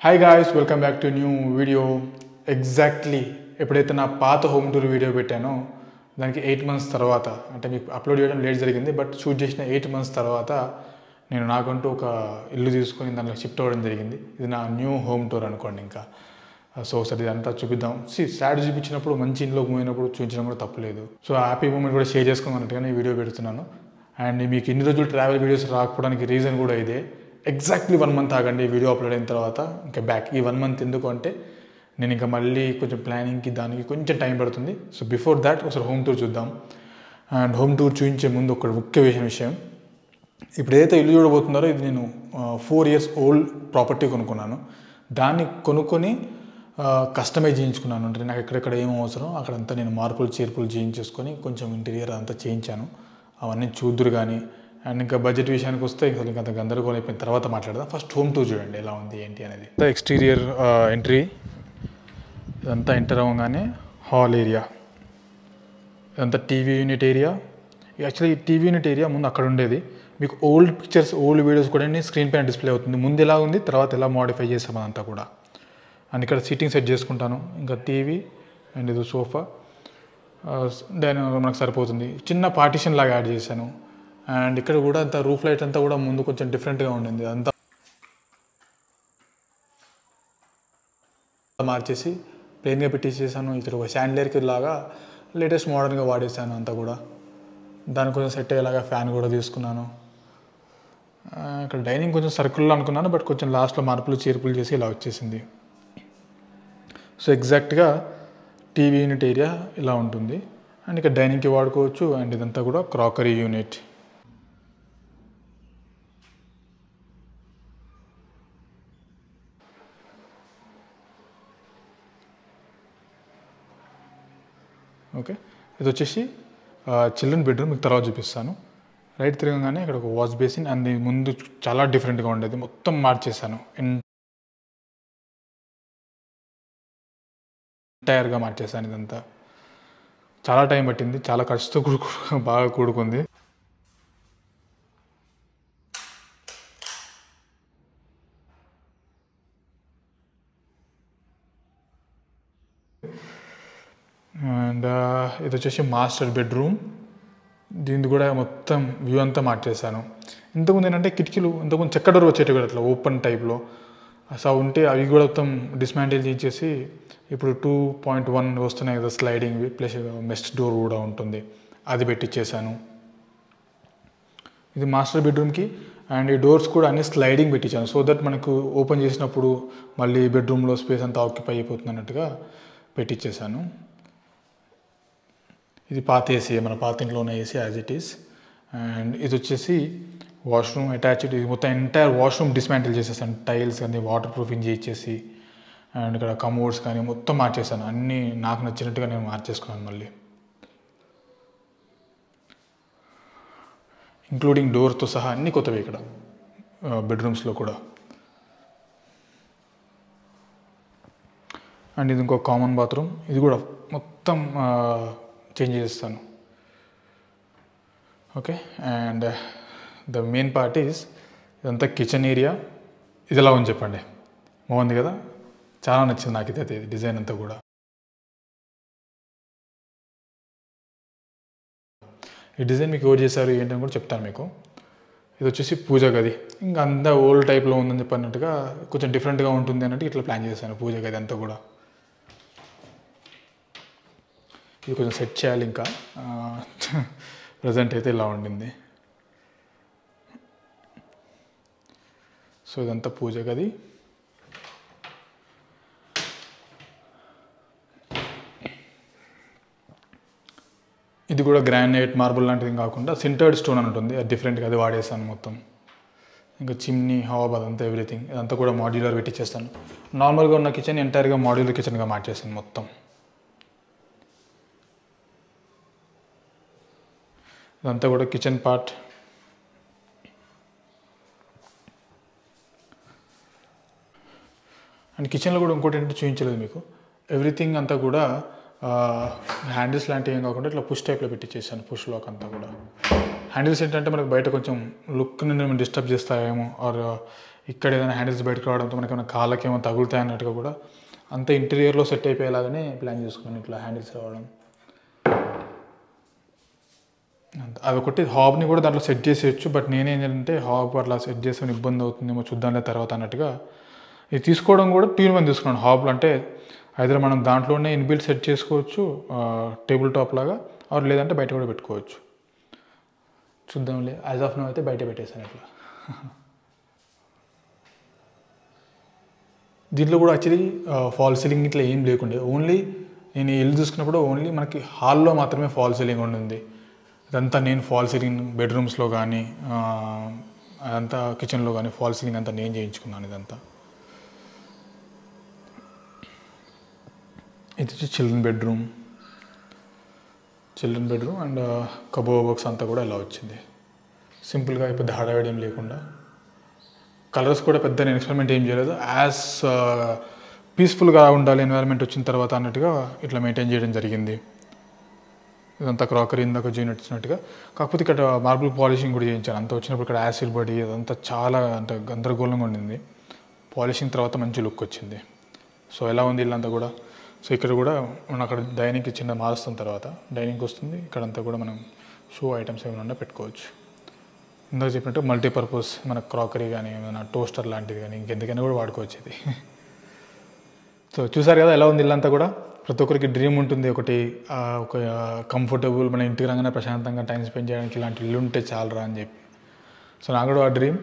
Hi guys, welcome back to a new video. Exactly ఎప్పుడైతే నా పాత హోమ్ టూర్ వీడియో పెట్టానో దానికి 8 months తర్వాత అంటే మీకు అప్లోడ్ చేయడం లేట్ జరిగింది బట్ షూట్ చేసిన 8 months తర్వాత నేను నాకంటూ ఒక ఇల్లు తీసుకొని దాంట్లో షిఫ్ట్ అవ్వడం జరిగింది. ఇది నా న్యూ హోమ్ టూర్ అనుకోండి. ఇంకా సో సరే ఇదంతా చూపిద్దాం. సాడ్ చూపించినప్పుడు మంచి ఇంట్లోకి పోయినప్పుడు చూపించడం కూడా తప్పలేదు. సో హ్యాపీ మూమెంట్ కూడా షేర్ చేసుకోమన్నట్టుగానే ఈ వీడియో పెడుతున్నాను. అండ్ మీకు ఇన్ని రోజులు ట్రావెల్ వీడియోస్ రాకపోవడానికి రీజన్ కూడా ఇదే. ఎగ్జాక్ట్లీ 1 month ఆగండి వీడియో అప్లోడ్ అయిన తర్వాత ఇంకా బ్యాక్. ఈ 1 month ఎందుకు అంటే నేను ఇంకా మళ్ళీ కొంచెం ప్లానింగ్కి దానికి కొంచెం టైం పడుతుంది. సో బిఫోర్ దాట్ ఒకసారి హోమ్ టూర్ చూద్దాం. అండ్ హోమ్ టూర్ చూపించే ముందు ఒక ముఖ్యమైన విషయం, ఇప్పుడు ఏదైతే ఇల్లు చూడబోతున్నారో ఇది నేను 4 years ఓల్డ్ ప్రాపర్టీ కొనుక్కున్నాను. దాన్ని కొనుక్కొని కస్టమైజ్ చేయించుకున్నాను. అంటే నాకు ఎక్కడెక్కడ ఏం అవసరం అక్కడంతా నేను మార్పులు చేర్పులు చేయించేసుకొని కొంచెం ఇంటీరియర్ అంతా చేయించాను. అవన్నీ చూద్దురు కానీ. అండ్ ఇంకా బడ్జెట్ విషయానికి వస్తే ఇంకా అంత గందరగోళం అయిపోయిన తర్వాత మాట్లాడదాం. ఫస్ట్ హోమ్ టూర్ చూడండి ఎలా ఉంది ఏంటి అనేది. ఎక్స్టీరియర్ ఎంట్రీ, ఇదంతా ఎంటర్ అవ్వగానే హాల్ ఏరియా, ఇదంతా టీవీ యూనిట్ ఏరియా. యాక్చువల్లీ ఈ టీవీ యూనిట్ ఏరియా ముందు అక్కడ ఉండేది. మీకు ఓల్డ్ పిక్చర్స్ ఓల్డ్ వీడియోస్ కూడా స్క్రీన్ పైన డిస్ప్లే అవుతుంది. ముందు ఎలా ఉంది తర్వాత ఎలా మోడిఫై చేసాం అదంతా కూడా. అండ్ ఇక్కడ సీటింగ్ సెట్ చేసుకుంటాను. ఇంకా టీవీ అండ్ ఇది సోఫా, డైనింగ్ మనకు సరిపోతుంది. చిన్న పార్టీషన్ లాగా యాడ్ చేశాను. అండ్ ఇక్కడ కూడా అంత రూఫ్ లైట్ అంతా కూడా ముందు కొంచెం డిఫరెంట్గా ఉండింది. అంతా మార్చేసి ప్లెయిన్గా పెట్టించేసాను. ఇక్కడ ఒక శాండ్లియర్కి లాగా లేటెస్ట్ మోడర్న్గా వాడేసాను అంతా కూడా. దానికి కొంచెం సెట్ అయ్యేలాగా ఫ్యాన్ కూడా తీసుకున్నాను. ఇక్కడ డైనింగ్ కొంచెం సర్కిల్లో అనుకున్నాను బట్ కొంచెం లాస్ట్లో మార్పులు చేర్పులు చేసి ఇలా వచ్చేసింది. సో ఎగ్జాక్ట్గా టీవీ యూనిట్ ఏరియా ఇలా ఉంటుంది. అండ్ ఇక్కడ డైనింగ్కి వాడుకోవచ్చు. అండ్ ఇదంతా కూడా క్రాకరీ యూనిట్. ఓకే, ఇది వచ్చేసి చిల్డ్రన్ బెడ్రూమ్. మీకు తర్వాత చూపిస్తాను. రైట్ తిరగగానే ఇక్కడ ఒక వాష్ బేసిన్. అండ్ ముందు చాలా డిఫరెంట్గా ఉండేది, మొత్తం మార్చేసాను. ఎంటైర్గా మార్చేసాను. ఇదంతా చాలా టైం పట్టింది, చాలా ఖర్చుతో బాగా కూడుకుంది. అండ్ ఇది వచ్చేసి మాస్టర్ బెడ్రూమ్. దీన్ని కూడా మొత్తం వ్యూ అంతా మార్చేసాను. ఇంతకుముందు ఏంటంటే కిటికీలు ఇంతకుముందు చెక్క డోర్ వచ్చేవి కూడా అట్లా ఓపెన్ టైప్లో. సో ఉంటే అవి కూడా మొత్తం డిస్మాంటిల్ చేసేసి ఇప్పుడు 2.1 వస్తున్నాయి కదా స్లైడింగ్, ప్లస్ మెస్ట్ డోర్ కూడా ఉంటుంది, అది పెట్టించేసాను. ఇది మాస్టర్ బెడ్రూమ్కి. అండ్ ఈ డోర్స్ కూడా అన్ని స్లైడింగ్ పెట్టించాను. సో దట్ మనకు ఓపెన్ చేసినప్పుడు మళ్ళీ బెడ్రూమ్లో స్పేస్ అంతా ఆక్యుపై అయిపోతుంది అన్నట్టుగా పెట్టించేసాను. ఇది పాత ఏసీ, మన పాత ఇంట్లో ఉన్న AC as it is. And ఇది వచ్చేసి వాష్రూమ్ అటాచ్డ్. ఇది మొత్తం ఎంటైర్ వాష్రూమ్ డిస్మాంటిల్ చేసేసాను. టైల్స్ కానీ వాటర్ ప్రూఫింగ్ చేసేసి అండ్ ఇక్కడ కమోడ్స్ కానీ మొత్తం మార్చేసాను. అన్నీ నాకు నచ్చినట్టుగా నేను మార్చేసుకున్నాను మళ్ళీ, ఇంక్లూడింగ్ డోర్తో సహా అన్నీ కొత్తవి ఇక్కడ బెడ్రూమ్స్లో కూడా. అండ్ ఇది ఇంకో కామన్ బాత్రూమ్. ఇది కూడా మొత్తం చేంజ్ చేస్తాను. Okay, and the main part is ఇదంతా కిచెన్ ఏరియా. ఇది ఎలా ఉంది చెప్పండి, బాగుంది కదా, చాలా నచ్చింది నాకు ఇది డిజైన్ అంతా కూడా. ఈ డిజైన్ మీకు ఎవరు చేశారు ఏంటని కూడా చెప్తాను మీకు. ఇది వచ్చేసి పూజ గది. ఇంకా అంతా ఓల్డ్ టైప్లో ఉందని చెప్పినట్టుగా కొంచెం డిఫరెంట్గా ఉంటుంది అన్నట్టు ఇట్లా ప్లాన్ చేశాను పూజ గది అంతా కూడా. ఇది కొంచెం సెట్ చేయాలి ఇంకా. ప్రజెంట్ అయితే ఇలా ఉండింది. సో ఇదంతా పూజ గది. ఇది కూడా గ్రానైట్ మార్బుల్ లాంటిది కాకుండా సింటర్డ్ స్టోన్ అని ఉంటుంది, అది డిఫరెంట్గా అది వాడేసాను మొత్తం. ఇంకా చిమ్నీ, హాబ్ అదంతా ఎవ్రీథింగ్ ఇదంతా కూడా మాడ్యులర్ పెట్టించేస్తాను. నార్మల్గా ఉన్న కిచెన్ ఎంటైర్గా మాడ్యులర్ కిచెన్గా మార్చేసాను మొత్తం. ఇదంతా కూడా కిచెన్ పార్ట్. అండ్ కిచెన్లో కూడా ఇంకోటి ఏంటంటే చూపించలేదు మీకు, ఎవ్రీథింగ్ అంతా కూడా హ్యాండిల్స్ లాంటివి ఏం కాకుండా ఇట్లా పుష్ టైప్లో పెట్టించేసాను. పుష్ లాక్ అంతా కూడా. హ్యాండిల్స్ ఏంటంటే మనకు బయట కొంచెం లుక్ని డిస్టర్బ్ చేస్తాయేమో ఆర్ ఇక్కడ ఏదైనా హ్యాండిల్స్ బయటకు రావడంతో మనకి ఏమైనా కాళ్ళకి ఏమైనా తగులుతాయి అన్నట్టుగా కూడా అంత ఇంటీరియర్లో సెట్ అయిపోయేలాగానే ప్లాన్ చేసుకున్నాను. ఇట్లా హ్యాండిల్స్ రావడం అదొకటి. హాబ్ని కూడా దాంట్లో సెట్ చేసేయచ్చు. బట్ నేనేంటంటే హాబ్ అట్లా సెట్ చేసిన ఇబ్బంది అవుతుందేమో చూద్దాంలే తర్వాత అన్నట్టుగా ఇది తీసుకోవడం కూడా 2-in-1 తీసుకున్నాను. హాబ్లో అంటే అయితే మనం దాంట్లోనే ఇన్బిల్ట్ సెట్ చేసుకోవచ్చు టేబుల్ టాప్ లాగా, ఆర్ లేదంటే బయట కూడా పెట్టుకోవచ్చు. చూద్దాంలే. యాజ్ ఆఫ్ నౌ అయితే బయట పెట్టేసాను ఇట్లా. దీంట్లో కూడా యాక్చువల్లీ ఫాల్ సీలింగ్ ఇట్లా ఏం లేకుండే. ఓన్లీ నేను ఇల్లు చూసుకున్నప్పుడు ఓన్లీ మనకి హాల్లో మాత్రమే ఫాల్ సీలింగ్ ఉండింది. ఇదంతా నేను ఫాల్ సీలింగ్ బెడ్రూమ్స్లో కానీ అదంతా కిచెన్లో కానీ ఫాల్ సీలింగ్ అంతా నేను చేయించుకున్నాను. ఇదంతా ఇది వచ్చి children bedroom and cupboard works అంతా కూడా ఇలా వచ్చింది. సింపుల్గా పెద్ద హడావిడి ఏం లేకుండా. కలర్స్ కూడా పెద్ద నేను ఎక్స్పెరిమెంట్ ఏం చేయలేదు. యాజ్ పీస్ఫుల్గా ఉండాలి ఎన్వైరన్మెంట్ వచ్చిన తర్వాత అన్నట్టుగా ఇట్లా మెయింటైన్ చేయడం జరిగింది. ఇదంతా క్రాకరీ ఇందాక వచ్చినట్టుగా. కాకపోతే ఇక్కడ మార్బుల్ పాలిషింగ్ కూడా చేయించాను. అంతా వచ్చినప్పుడు ఇక్కడ యాసిడ్ పడి అదంతా చాలా అంటే గందరగోళంగా ఉండింది. పాలిషింగ్ తర్వాత మంచి లుక్ వచ్చింది. సో ఎలా ఉంది ఇల్లంతా కూడా. సో ఇక్కడ కూడా మనం అక్కడ డైనింగ్కి చిన్న మారుస్తాం, తర్వాత డైనింగ్కి వస్తుంది. ఇక్కడంతా కూడా మనం షూ ఐటమ్స్ ఏమైనా పెట్టుకోవచ్చు. ఇందాక చెప్పినట్టు మల్టీపర్పస్ మన క్రాకరీ కానీ ఏమైనా టోస్టర్ లాంటిది కానీ ఇంకెందుకైనా కూడా వాడుకోవచ్చు ఇది. సో చూసారు కదా ఎలా ఉంది ఇల్లంతా కూడా. ప్రతి ఒక్కరికి డ్రీమ్ ఉంటుంది ఒకటి, ఒక కంఫర్టబుల్ మన ఇంటికి రాగానే ప్రశాంతంగా టైం స్పెండ్ చేయడానికి ఇలాంటి ఇల్లు ఉంటే చాలరా అని చెప్పి. సో నాకు కూడా ఆ డ్రీమ్.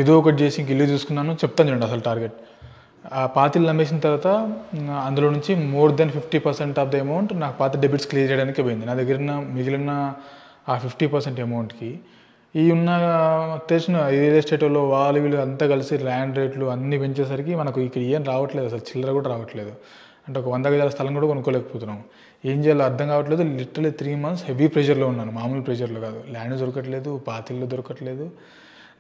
ఏదో ఒకటి చేసి ఇంక ఇల్లు చూసుకున్నాను. చెప్తాను చూడండి అసలు టార్గెట్. ఆ పాతిల్లు అమ్మేసిన తర్వాత అందులో నుంచి more than 50% of the amount నాకు పాత డెబిట్స్ క్లియర్ చేయడానికి పోయింది. నా దగ్గర మిగిలిన ఆ 50% అమౌంట్కి ఈ ఉన్న తెలిసిన రియల్ ఎస్టేట్లో వాళ్ళు వీళ్ళు అంతా కలిసి ల్యాండ్ రేట్లు అన్నీ పెంచేసరికి మనకు ఇక్కడ ఏం రావట్లేదు, అసలు చిల్లర కూడా రావట్లేదు. అంటే ఒక 100 గజాల స్థలం కూడా కొనుక్కోలేకపోతున్నాం. ఏం చేయాలో అర్థం కావట్లేదు. లిటరలీ 3 months హెవీ ప్రెషర్లో ఉన్నాను, మామూలు ప్రెషర్లో కాదు. ల్యాండ్ దొరకట్లేదు, పాతిళ్ళు దొరకట్లేదు,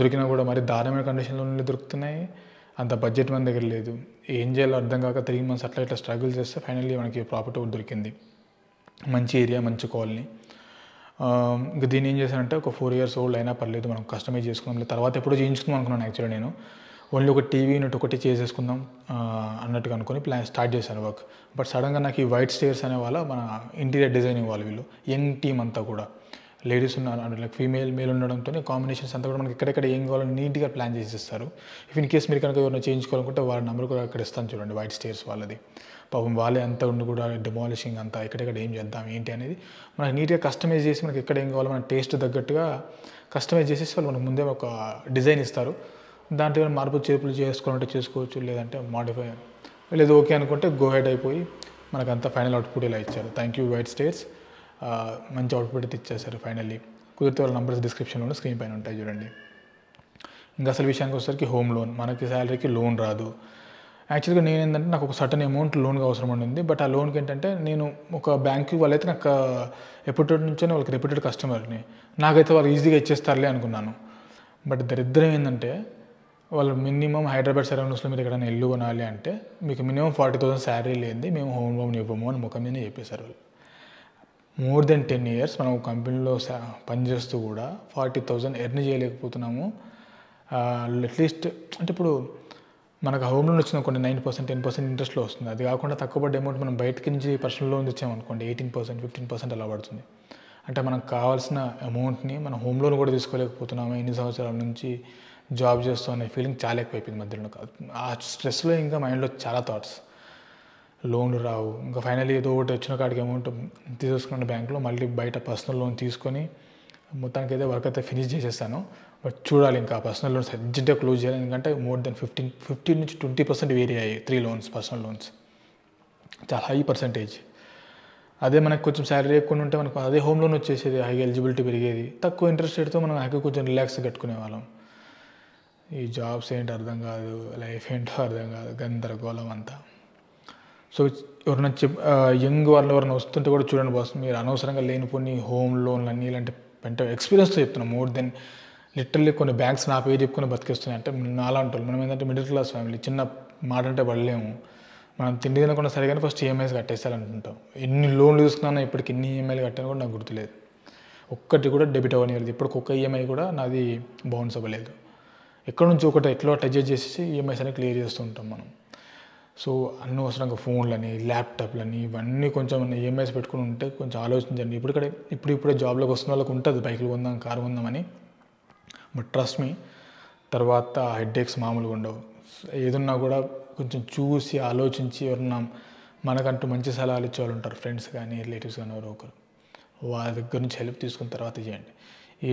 దొరికినా కూడా మరి దారుణమైన కండిషన్లో దొరుకుతున్నాయి. అంత బడ్జెట్ మన దగ్గర లేదు. ఏం చేయాలో అర్థం కాక 3 months అట్లా ఇట్లా స్ట్రగుల్ చేస్తే ఫైనల్లీ మనకి ప్రాపర్టీ ఒకటి దొరికింది. మంచి ఏరియా, మంచి కాలనీ. ఇంకా దీన్ని ఏం చేశానంటే ఒక 4 years old అయినా పర్లేదు మనం కస్టమైజ్ చేసుకుందాం, తర్వాత ఎప్పుడో చేయించుకుందాం అనుకున్నాను. యాక్చువల్లీ నేను ఓన్లీ ఒక టీవీ యూనిట్ ఒకటి చేసేసుకుందాం అన్నట్టుగా అనుకుని స్టార్ట్ చేశాను వర్క్. బట్ సడన్గా నాకు ఈ వైట్ స్టేర్స్ అనే వాళ్ళ మన ఇంటీరియర్ డిజైనింగ్ వాళ్ళు వీళ్ళు యంగ్ టీమ్ అంతా కూడా లేడీస్ ఉన్నారు, అంటే లైక్ మేల్ ఉండడంతో కాంబినేషన్స్ అంతా కూడా మనకి ఎక్కడెక్కడ ఏం కావాలో నీట్గా ప్లాన్ చేసేస్తారు. ఇఫ్ ఇన్ కేస్ మీరు కనుక ఎవరైనా చేయించుకోవాలనుకుంటే వాళ్ళ నెంబర్ కూడా అక్కడ ఇస్తాను చూడండి, వైట్ స్టేర్స్ వాళ్ళది. పాపం వాళ్ళే అంతా ఉండి కూడా డెమాలిషింగ్ అంతా ఎక్కడెక్కడ ఏం చేద్దాం ఏంటి అనేది మనకి నీట్గా కస్టమైజ్ చేసి మనకి ఎక్కడ ఏం కావాలో మన టేస్ట్ తగ్గట్టుగా కస్టమైజ్ చేసేసి వాళ్ళు మనకు ముందే ఒక డిజైన్ ఇస్తారు. దాంట్లో మార్పు చేర్పులు చేసుకోవాలంటే చేసుకోవచ్చు, లేదంటే మాడిఫై లేదు ఓకే అనుకుంటే గో హెడ్ అయిపోయి మనకంతా ఫైనల్ అవుట్పుట్ ఇలా ఇచ్చారు. థ్యాంక్ యూ వైట్ స్టేర్స్, మంచి అవుట్పుట్ అయితే ఇచ్చేసారు ఫైనల్లీ. కుదిరితే వాళ్ళ నంబర్స్ డిస్క్రిప్షన్లో స్క్రీన్ పైన ఉంటాయి చూడండి. ఇంకా అసలు విషయానికి వచ్చేసరికి హోమ్ లోన్, మనకి శాలరీకి లోన్ రాదు. యాక్చువల్గా నేను ఏంటంటే నాకు ఒక సర్టన్ అమౌంట్ లోన్గా అవసరం ఉండింది. బట్ ఆ లోన్కి ఏంటంటే నేను ఒక బ్యాంక్కి వాళ్ళైతే నాకు ఎప్పటి నుంచో వాళ్ళకి రెప్యూటెడ్ కస్టమర్ని, నాకైతే వాళ్ళు ఈజీగా ఇచ్చేస్తారులే అనుకున్నాను. బట్ దరిద్రం ఏంటంటే వాళ్ళు మినిమం హైదరాబాద్ సరౌండింగ్స్లో మీరు ఎక్కడైనా ఇల్లు కొనాలి అంటే మీకు మినిమం 40,000 శాలరీ లేనిది మేము హోమ్ లోన్ ఇవ్వము అని ముఖం మీద చెప్పేశారు వాళ్ళు. మోర్ దెన్ 10 years మనం కంపెనీలో పనిచేస్తూ కూడా 40,000 ఎర్న్ చేయలేకపోతున్నాము. అట్లీస్ట్ అంటే ఇప్పుడు మనకు హోమ్ లోన్ వచ్చిన కొన్ని 9%, 10% ఇంట్రెస్ట్లో వస్తుంది. అది కాకుండా తక్కువ పడ్డ అమౌంట్ మనం బయటకి నుంచి పర్సనల్ లోన్ ఇచ్చామనుకోండి 18%, 15% అలా పడుతుంది. అంటే మనకు కావాల్సిన అమౌంట్ని మనం హోమ్ లోన్ కూడా తీసుకోలేకపోతున్నాము. ఎన్ని సంవత్సరాల నుంచి జాబ్ చేస్తూ అనే ఫీలింగ్ చాలా ఎక్కువైపోయింది మధ్యలో. ఆ స్ట్రెస్లో ఇంకా మైండ్లో చాలా థాట్స్, లోన్లు రావు. ఇంకా ఫైనల్లీ ఏదో ఒకటి వచ్చిన కాడికి అమౌంట్ తీసేసుకున్న బ్యాంక్లో మళ్ళీ బయట పర్సనల్ లోన్ తీసుకొని మొత్తానికి అయితే వర్క్ అయితే ఫినిష్ చేసేస్తాను. బట్ చూడాలి ఇంకా పర్సనల్ లోన్స్ అర్జెంట్గా క్లోజ్ చేయాలి. ఎందుకంటే మోర్ దెన్ 15 నుంచి 20% వేరీ అయ్యాయి 3 loans, పర్సనల్ లోన్స్ చాలా హై పర్సంటేజ్. అదే మనకు కొంచెం శాలరీ ఎక్కువ ఉంటే మనకు అదే హోమ్ లోన్ వచ్చేసేది, హై ఎలిజిబిలిటీ పెరిగేది, తక్కువ ఇంట్రెస్ట్ రేట్తో మనం హ్యాపీ కొంచెం రిలాక్స్ కట్టుకునే వాళ్ళం. ఈ జాబ్స్ ఏంటి అర్థం కాదు, లైఫ్ ఏంటో అర్థం కాదు, గందరగోళం అంతా. సో ఎవరైనా యంగ్ వాళ్ళు ఎవరైనా వస్తుంటే కూడా చూడండి బాస్, మీరు అనవసరంగా లేనిపోని హోమ్ లోన్లు అన్నీ ఇలాంటి అంటే ఎక్స్పీరియన్స్తో చెప్తున్నాం. మోర్ దెన్ లిటరల్లీ కొన్ని బ్యాంక్స్ నా పేరు చెప్పుకొని బతికేస్తున్నాయి. అంటే నాలాంటి వాళ్ళు మనం ఏంటంటే మిడిల్ క్లాస్ ఫ్యామిలీ, చిన్న మాట అంటే పడలేము. మనం తిండి తినకుండా సరే కానీ ఫస్ట్ ఈఎంఐస్ కట్టేస్తారంటుంటాం. ఎన్ని లోన్లు తీసుకున్నా ఇప్పటికి ఎన్ని ఈఎంఐలు కట్టాను కూడా నాకు గుర్తులేదు. ఒక్కటి కూడా డెబిట్ అవ్వలేదు. ఇప్పటికి ఒక్క ఈఎంఐ కూడా నాది బౌన్స్ అవ్వలేదు. ఎక్కడి నుంచి ఒకటి ఎట్లా అడ్జస్ట్ చేసేసి ఈఎంఐస్ అనేది క్లియర్ చేస్తూ ఉంటాం మనం. సో అనవసరంగా ఫోన్లని, ల్యాప్టాప్లని ఇవన్నీ కొంచెం ఈఎంఐస్ పెట్టుకుని ఉంటే కొంచెం ఆలోచించండి. ఇప్పుడే జాబ్లోకి వస్తున్న వాళ్ళకి ఉంటుంది బైకులు కొందాం, కారు కొందామని. బట్ ట్రస్ట్ మీ, తర్వాత హెడ్ఏక్స్ మామూలుగా ఉండవు. ఏదన్నా కూడా కొంచెం చూసి ఆలోచించి ఎవరన్నా మనకంటూ మంచి సలహాలు ఇచ్చేవాళ్ళు ఉంటారు, ఫ్రెండ్స్ కానీ రిలేటివ్స్ కానీ ఎవరో ఒకరు, వాళ్ళ దగ్గర నుంచి హెల్ప్ తీసుకున్న తర్వాత చేయండి. ఈ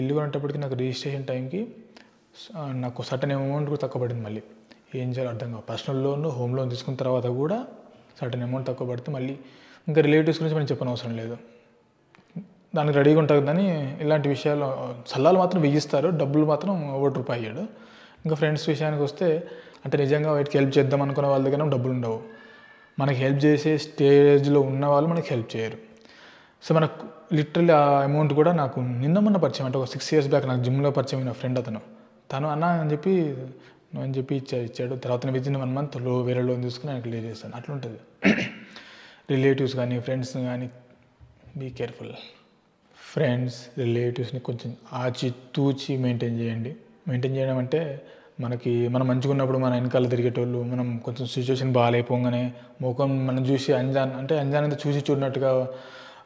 ఇల్లు కొనేటప్పటికి నాకు రిజిస్ట్రేషన్ టైంకి నాకు సర్టన్ అమౌంట్ కూడా తక్కువ పడింది. మళ్ళీ ఏం చేయాలో అర్థం కాదు. పర్సనల్ లోన్, హోమ్ లోన్ తీసుకున్న తర్వాత కూడా సర్టన్ అమౌంట్ తక్కువ పడితే మళ్ళీ ఇంకా రిలేటివ్స్ గురించి మనం చెప్పనవసరం లేదు, దానికి రెడీగా ఉంటుంది. కానీ ఇలాంటి విషయాలు సలహాలు మాత్రం వెయ్యిస్తారు, డబ్బులు మాత్రం ₹1 అయ్యాడు. ఇంకా ఫ్రెండ్స్ విషయానికి వస్తే అంటే నిజంగా వాటికి హెల్ప్ చేద్దాం అనుకున్న వాళ్ళ దగ్గర డబ్బులు ఉండవు. మనకి హెల్ప్ చేసే స్టేజ్లో ఉన్న వాళ్ళు మనకి హెల్ప్ చేయరు. సో మనకు లిటరల్లీ ఆ అమౌంట్ కూడా నాకు మొన్న పరిచయం, అంటే ఒక 6 years బ్యాక్ నాకు జిమ్లో పరిచయం అయిన ఫ్రెండ్ తను అన్న అని చెప్పి ఇచ్చాడు. తర్వాత విత్ ఇన్ 1 month వేరే లోన్ తీసుకుని ఆయన క్లియర్ చేస్తాను. అట్లుంటుంది. రిలేటివ్స్ కానీ ఫ్రెండ్స్ కానీ బీ కేర్ఫుల్. ఫ్రెండ్స్ రిలేటివ్స్ని కొంచెం ఆచితూచి మెయింటైన్ చేయండి. మెయింటైన్ చేయడం అంటే మనం మంచిగా ఉన్నప్పుడు మన వెనకాల తిరిగేటోళ్ళు, మనం కొంచెం సిచ్యువేషన్ బాగాలేకపోగానే ముఖం మనం చూసి అంజానంతా చూసి చూడనట్టుగా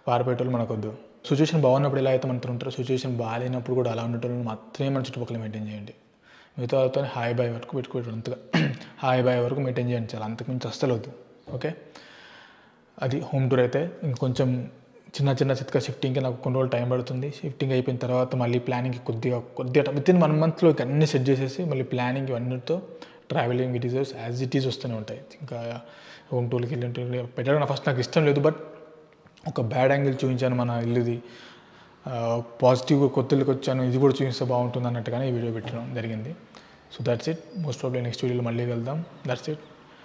పారిపోయేటోళ్ళు మనకొద్దు. సిచ్యువేషన్ బాగున్నప్పుడు ఎలా అయితే మనతో ఉంటారో, సిచ్యువేషన్ బాగాలేనప్పుడు కూడా అలా ఉండేటోళ్ళు మాత్రమే మన చుట్టుపక్కల మెయింటైన్ చేయండి. మిగతా వాళ్ళతో హాయ్ బాయ్ వరకు పెట్టుకోవడం, అంతగా హాయ్ బాయ్ వరకు మెయింటైన్ చేయండి చాలు, అంతకుమించి అస్సలు వద్దు. ఓకే, అది హోమ్ టూర్ అయితే. ఇంకొంచెం చిన్న చితక షిఫ్టింగ్కి నాకు కొన్ని రోజులు టైం పడుతుంది. షిఫ్టింగ్ అయిపోయిన తర్వాత మళ్ళీ ప్లానింగ్కి కొద్దిగా విత్ ఇన్ 1 monthలో అన్నీ సెట్ చేసేసి మళ్ళీ ప్లానింగ్ ఇవన్నీతో travelling it is as it is వస్తూనే ఉంటాయి. ఇంకా హోమ్ టూర్కి వెళ్ళి పెట్టడం ఫస్ట్ నాకు ఇష్టం లేదు, బట్ ఒక బ్యాడ్ యాంగిల్ చూపించాను మన ఇల్లుది, పాజిటివ్గా కొత్తకి వచ్చాను, ఇది కూడా చూపిస్తే బాగుంటుంది అన్నట్టుగానే ఈ వీడియో పెట్టడం జరిగింది. So that's it. Most probably next వీడియోలో మళ్ళీ వెళ్దాం. That's it.